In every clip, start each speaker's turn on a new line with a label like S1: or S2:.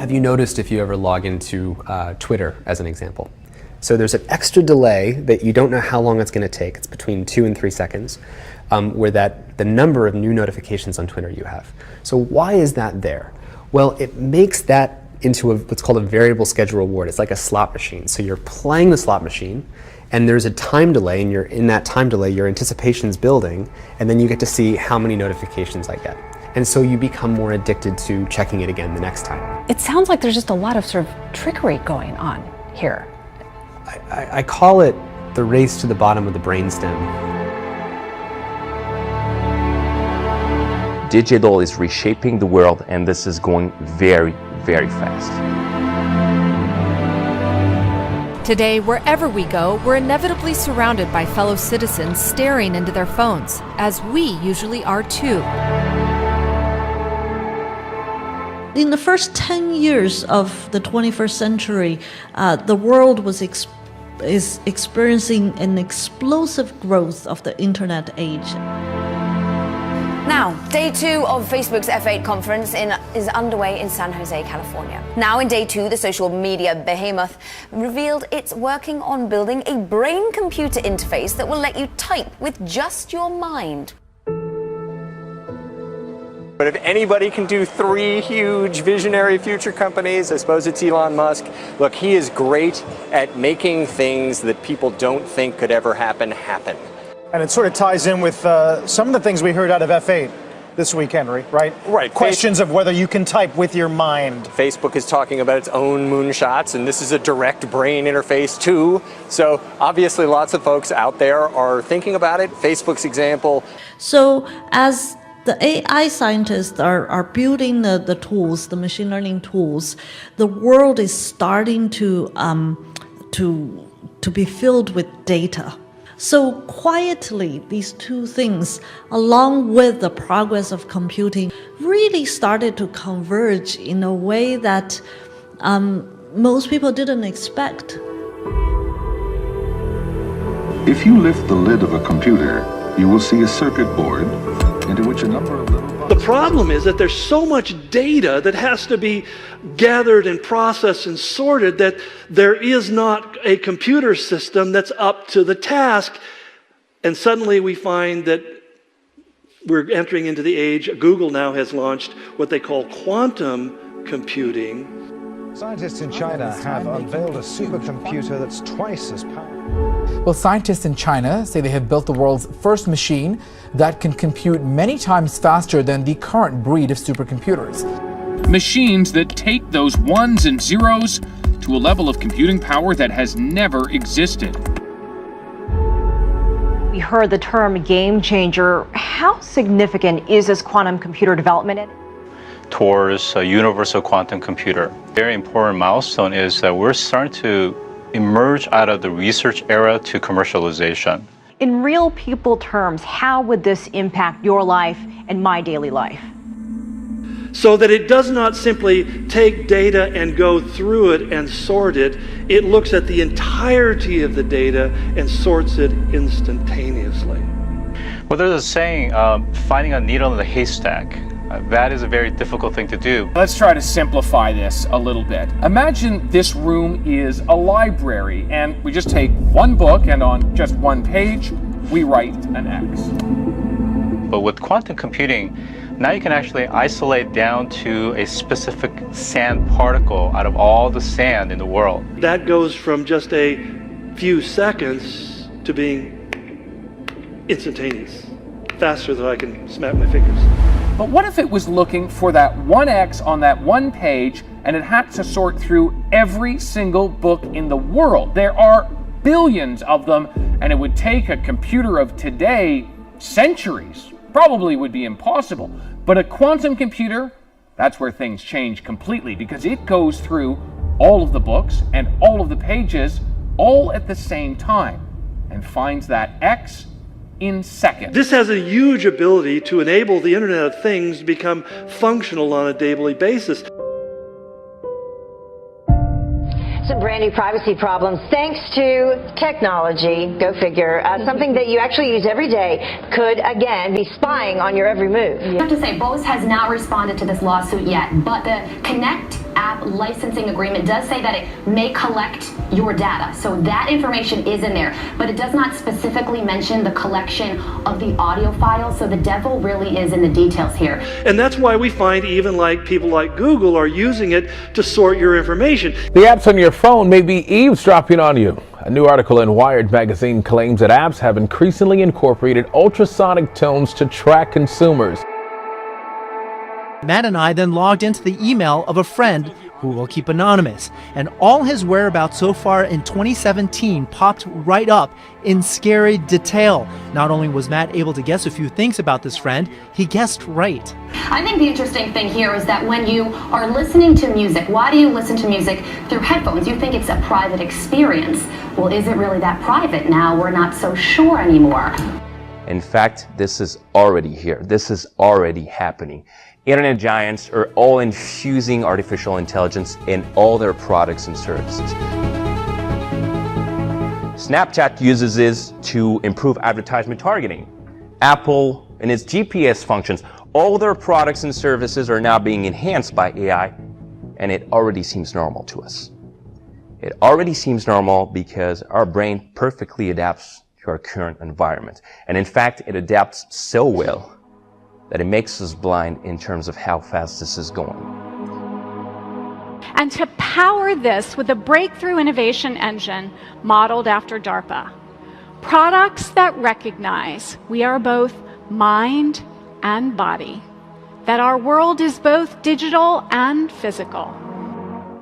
S1: Have you noticed if you ever log into Twitter, as an example? So there's an extra delay that you don't know how long it's going to take. It's between 2 and 3 seconds, where the number of new notifications on Twitter you have. So why is that there? Well, it makes that into what's called a variable schedule reward. It's like a slot machine. So you're playing the slot machine, and there's a time delay, and in that time delay, your anticipation's building, and then you get to see how many notifications I get. And so you become more addicted to checking it again the next time.
S2: It sounds like there's just a lot of sort of trickery going on here.
S1: I call it the race to the bottom of the brainstem.
S3: Digital is reshaping the world, and this is going very, very fast.
S4: Today, wherever we go, we're inevitably surrounded by fellow citizens staring into their phones, as we usually are too.
S5: In the first 10 years of the 21st century, the world is experiencing an explosive growth of the internet age.
S6: Now, day 2 of Facebook's F8 conference is underway in San Jose, California. Now in day 2, the social media behemoth revealed it's working on building a brain-computer interface that will let you type with just your mind.
S7: But if anybody can do 3 huge visionary future companies, I suppose it's Elon Musk. Look, he is great at making things that people don't think could ever happen.
S8: And it sort of ties in with some of the things we heard out of F8 this week, Henry, right?
S7: Right.
S8: Questions of whether you can type with your mind.
S7: Facebook is talking about its own moonshots, and this is a direct brain interface too. So obviously lots of folks out there are thinking about it. Facebook's example.
S5: So as the AI scientists are building the tools, the machine learning tools, the world is starting to be filled with data. So quietly, these two things, along with the progress of computing, really started to converge in a way that most people didn't expect.
S9: If you lift the lid of a computer, you will see a circuit board into which a number of little buttons.
S10: The problem is that there's so much data that has to be gathered and processed and sorted that there is not a computer system that's up to the task. And suddenly we find that we're entering into the age. Google now has launched what they call quantum computing.
S11: Scientists in China have unveiled a supercomputer that's twice as powerful.
S12: Well, scientists in China say they have built the world's first machine that can compute many times faster than the current breed of supercomputers.
S13: Machines that take those ones and zeros to a level of computing power that has never existed.
S14: We heard the term game changer. How significant is this quantum computer development
S15: towards a universal quantum computer? Very important milestone is that we're starting to emerge out of the research era to commercialization.
S14: In real people terms, how would this impact your life and my daily life?
S10: So that it does not simply take data and go through it and sort it. It looks at the entirety of the data and sorts it instantaneously.
S15: Well, there's a saying, finding a needle in the haystack. That is a very difficult thing to do.
S13: Let's try to simplify this a little bit. Imagine this room is a library, and we just take one book, and on just one page, we write an X.
S15: But with quantum computing, now you can actually isolate down to a specific sand particle out of all the sand in the world.
S10: That goes from just a few seconds to being instantaneous, faster than I can snap my fingers.
S13: But what if it was looking for that one X on that one page, and it had to sort through every single book in the world? There are billions of them, and it would take a computer of today centuries. Probably would be impossible. But a quantum computer, that's where things change completely, because it goes through all of the books and all of the pages all at the same time and finds that X in seconds.
S10: This has a huge ability to enable the Internet of Things to become functional on a daily basis.
S16: Some brand new privacy problems thanks to technology. Go figure. Something that you actually use every day could, again, be spying on your every move.
S17: I have to say, Bose has not responded to this lawsuit yet, but the Connect app licensing agreement does say that it may collect your data. So that information is in there, but it does not specifically mention the collection of the audio files. So the devil really is in the details here.
S10: And that's why we find even like people like Google are using it to sort your information.
S18: The apps on your phone may be eavesdropping on you. A new article in Wired magazine claims that apps have increasingly incorporated ultrasonic tones to track consumers.
S19: Matt and I then logged into the email of a friend who will keep anonymous, and all his whereabouts so far in 2017 popped right up in scary detail. Not only was Matt able to guess a few things about this friend, he guessed right.
S17: I think the interesting thing here is that when you are listening to music, why do you listen to music through headphones? You think it's a private experience. Well, is it really that private now? We're not so sure anymore.
S3: In fact, this is already here. This is already happening. Internet giants are all infusing artificial intelligence in all their products and services. Snapchat uses this to improve advertisement targeting. Apple and its GPS functions, all their products and services are now being enhanced by AI, and it already seems normal to us. It already seems normal because our brain perfectly adapts to our current environment. And in fact, it adapts so well that it makes us blind in terms of how fast this is going.
S20: And to power this with a breakthrough innovation engine modeled after DARPA. Products that recognize we are both mind and body, that our world is both digital and physical.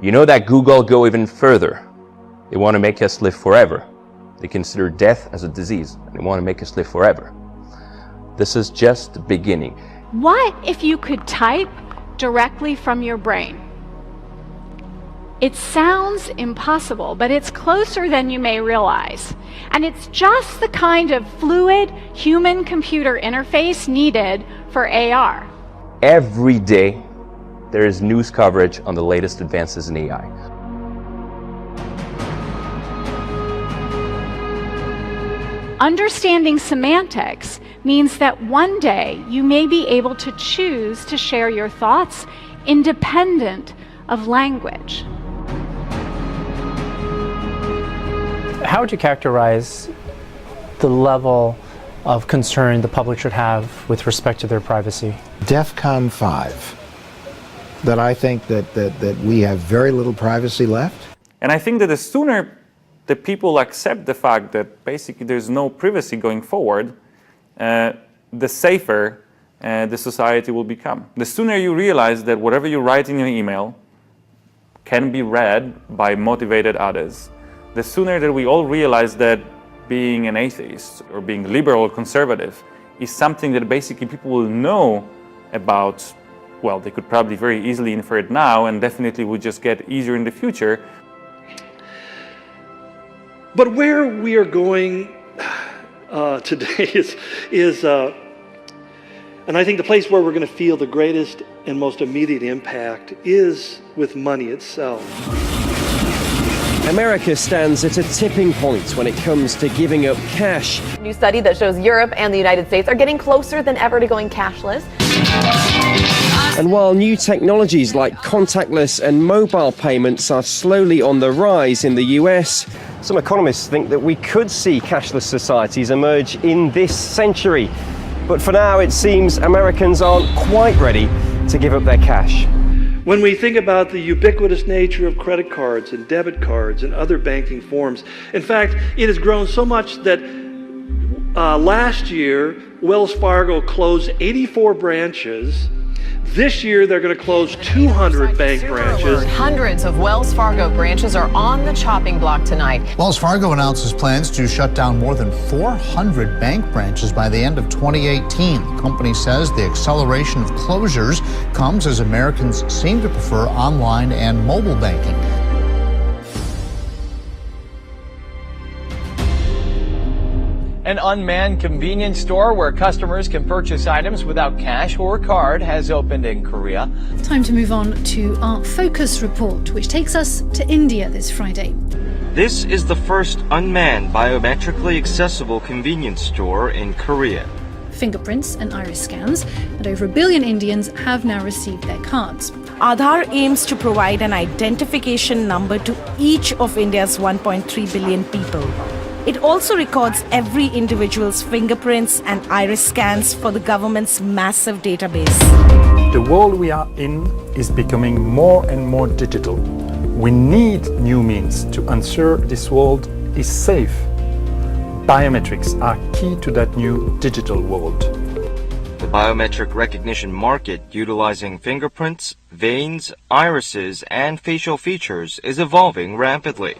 S3: You know that Google go even further. They want to make us live forever. They consider death as a disease, and they want to make us live forever. This is just the beginning.
S20: What if you could type directly from your brain? It sounds impossible, but it's closer than you may realize. And it's just the kind of fluid human-computer interface needed for AR.
S3: Every day, there is news coverage on the latest advances in AI.
S20: Understanding semantics means that one day you may be able to choose to share your thoughts independent of language.
S21: How would you characterize the level of concern the public should have with respect to their privacy?
S11: DEFCON 5, that I think that we have very little privacy left.
S22: And I think that the sooner the people accept the fact that basically there's no privacy going forward, the safer the society will become. The sooner you realize that whatever you write in your email can be read by motivated others, the sooner that we all realize that being an atheist or being liberal or conservative is something that basically people will know about. Well, they could probably very easily infer it now and definitely would just get easier in the future.
S10: But where we are going today is and I think the place where we're going to feel the greatest and most immediate impact is with money itself.
S23: America stands at a tipping point when it comes to giving up cash.
S24: A new study that shows Europe and the United States are getting closer than ever to going cashless.
S23: And while new technologies like contactless and mobile payments are slowly on the rise in the US, some economists think that we could see cashless societies emerge in this century. But for now, it seems Americans aren't quite ready to give up their cash.
S10: When we think about the ubiquitous nature of credit cards and debit cards and other banking forms, in fact, it has grown so much that last year, Wells Fargo closed 84 branches. This year, they're going to close 200 bank branches.
S24: Hundreds of Wells Fargo branches are on the chopping block tonight.
S25: Wells Fargo announces plans to shut down more than 400 bank branches by the end of 2018. The company says the acceleration of closures comes as Americans seem to prefer online and mobile banking.
S26: An unmanned convenience store where customers can purchase items without cash or card has opened in Korea.
S27: Time to move on to our Focus report, which takes us to India this Friday.
S28: This is the first unmanned biometrically accessible convenience store in Korea.
S27: Fingerprints and iris scans, and over 1 billion Indians have now received their cards.
S1: Aadhaar aims to provide an identification number to each of India's 1.3 billion people. It also records every individual's fingerprints and iris scans for the government's massive database.
S2: The world we are in is becoming more and more digital. We need new means to ensure this world is safe. Biometrics are key to that new digital world.
S28: The biometric recognition market utilizing fingerprints, veins, irises, and facial features is evolving rapidly.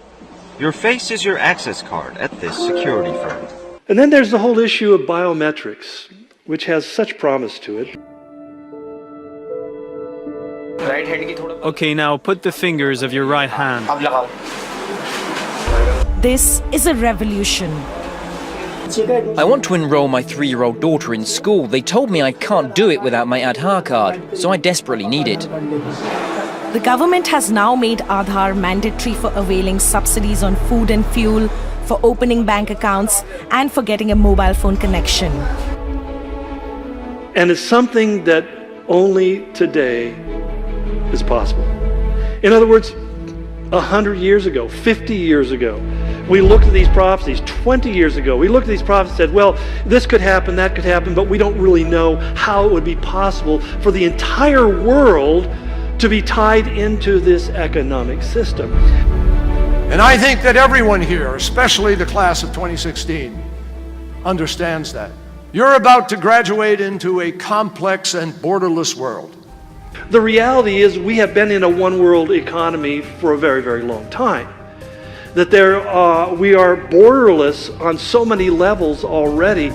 S28: Your face is your access card at this security firm.
S10: And then there's the whole issue of biometrics, which has such promise to it.
S4: Okay, now put the fingers of your right hand.
S1: This is a revolution.
S5: I want to enroll my 3-year-old daughter in school. They told me I can't do it without my Aadhaar card, so I desperately need it.
S1: The government has now made Aadhaar mandatory for availing subsidies on food and fuel, for opening bank accounts, and for getting a mobile phone connection.
S10: And it's something that only today is possible. In other words, 100 years ago, 50 years ago, we looked at these prophecies. 20 years ago, we looked at these prophecies and said, well, this could happen, that could happen, but we don't really know how it would be possible for the entire world to be tied into this economic system.
S6: And I think that everyone here, especially the class of 2016, understands that. You're about to graduate into a complex and borderless world.
S10: The reality is we have been in a one-world economy for a very, very long time. That we are borderless on so many levels already.